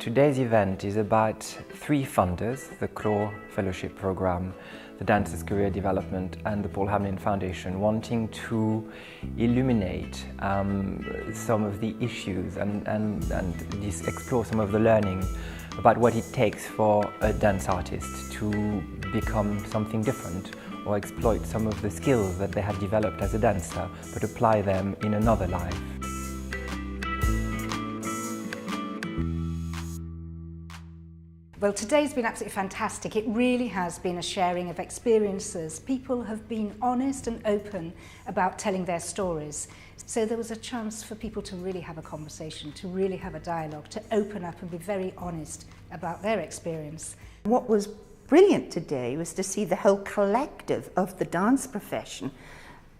Today's event is about three funders, the CLAW Fellowship Program, the Dancers Career Development and the Paul Hamlin Foundation, wanting to illuminate some of the issues and explore some of the learning about what it takes for a dance artist to become something different or exploit some of the skills that they have developed as a dancer but apply them in another life. Well, today's been absolutely fantastic. It really has been a sharing of experiences. People have been honest and open about telling their stories. So there was a chance for people to really have a conversation, to really have a dialogue, to open up and be very honest about their experience. What was brilliant today was to see the whole collective of the dance profession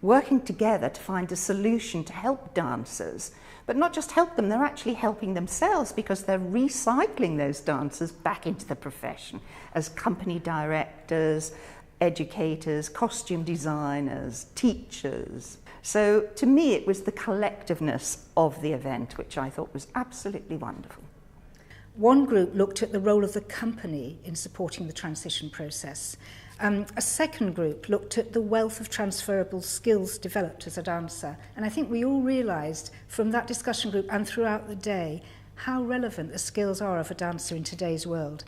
working together to find a solution to help dancers, but not just help them, they're actually helping themselves because they're recycling those dancers back into the profession as company directors, educators, costume designers, teachers. So to me it was the collectiveness of the event which I thought was absolutely wonderful. One group looked at the role of the company in supporting the transition process. A second group looked at the wealth of transferable skills developed as a dancer. And I think we all realised from that discussion group and throughout the day how relevant the skills are of a dancer in today's world.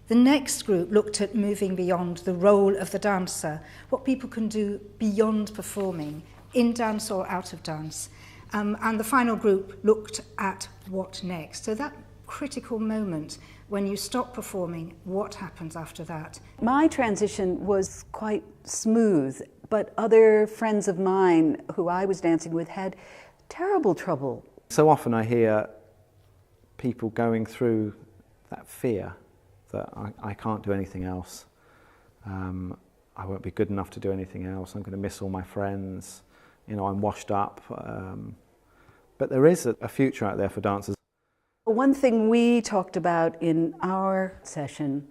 The next group looked at moving beyond the role of the dancer, what people can do beyond performing, in dance or out of dance. And the final group looked at what next. So that critical moment when you stop performing, what happens after that? My transition was quite smooth, but other friends of mine who I was dancing with had terrible trouble. So often I hear people going through that fear that I can't do anything else. I won't be good enough to do anything else. I'm going to miss all my friends. You know, I'm washed up. But there is a future out there for dancers. One thing we talked about in our session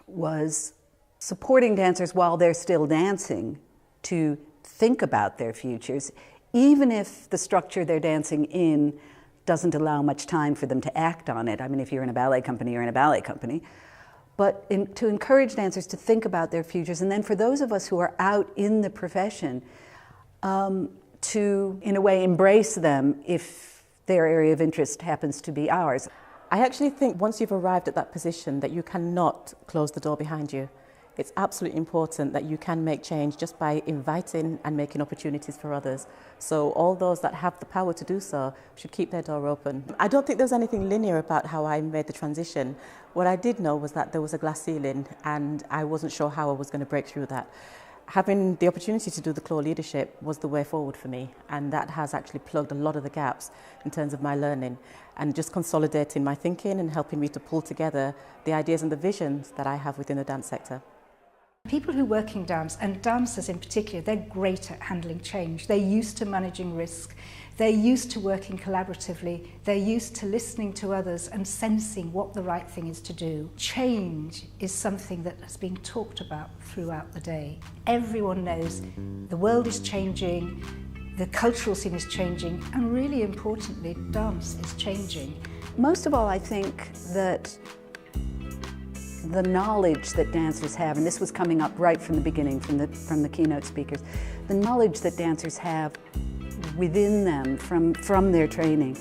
was supporting dancers while they're still dancing to think about their futures, even if the structure they're dancing in doesn't allow much time for them to act on it. I mean, if you're in a ballet company, you're in a ballet company. But to encourage dancers to think about their futures, and then for those of us who are out in the profession, to, in a way, embrace them if their area of interest happens to be ours. I actually think once you've arrived at that position that you cannot close the door behind you. It's absolutely important that you can make change just by inviting and making opportunities for others. So all those that have the power to do so should keep their door open. I don't think there was anything linear about how I made the transition. What I did know was that there was a glass ceiling and I wasn't sure how I was going to break through that. Having the opportunity to do the CLAW leadership was the way forward for me, and that has actually plugged a lot of the gaps in terms of my learning and just consolidating my thinking and helping me to pull together the ideas and the visions that I have within the dance sector. People who work in dance, and dancers in particular, they're great at handling change. They're used to managing risk. They're used to working collaboratively. They're used to listening to others and sensing what the right thing is to do. Change is something that has been talked about throughout the day. Everyone knows the world is changing, the cultural scene is changing, and really importantly, dance is changing. Most of all, I think that the knowledge that dancers have, and this was coming up right from the beginning from the keynote speakers, the knowledge that dancers have within them from their training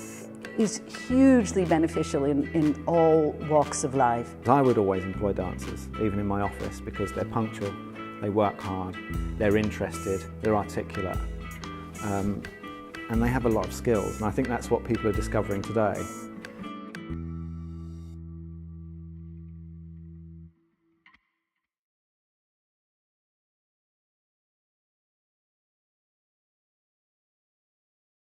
is hugely beneficial in all walks of life. I would always employ dancers, even in my office, because they're punctual, they work hard, they're interested, they're articulate, and they have a lot of skills, and I think that's what people are discovering today.